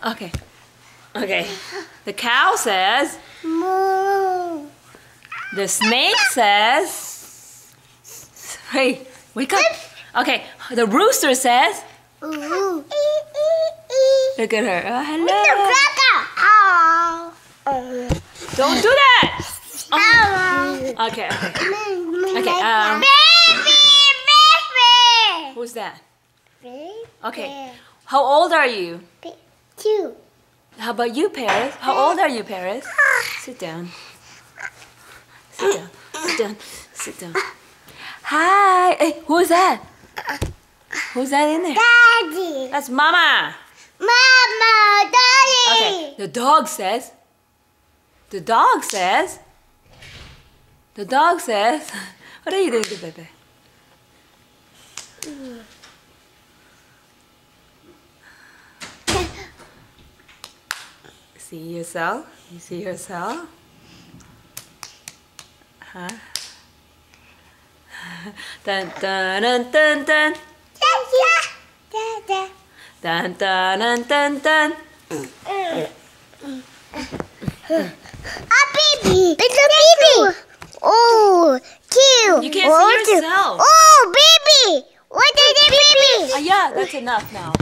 Okay. Okay. The cow says. Moo. The snake says. Hey, wake up. Okay. The rooster says. Ooh. Look at her. Oh, hello. Oh. Don't do that. Oh. Okay. Okay. Baby. Who's that? Baby. Okay. How old are you? 2. How about you, Paris? How old are you, Paris? Sit down. Sit down. Sit down. Sit down. Hi. Hey, who's that? Who's that in there? Daddy. That's Mama. Mama. Daddy. Okay. The dog says. The dog says. The dog says. What are you doing to Pepe? See yourself? You see yourself? Huh? Dun dun dun dun dun. Dada. Dun dun dun dun dun. A baby. It's a baby. Oh, cute. You can't see yourself. Oh, baby. What is it, baby? Yeah, that's enough now.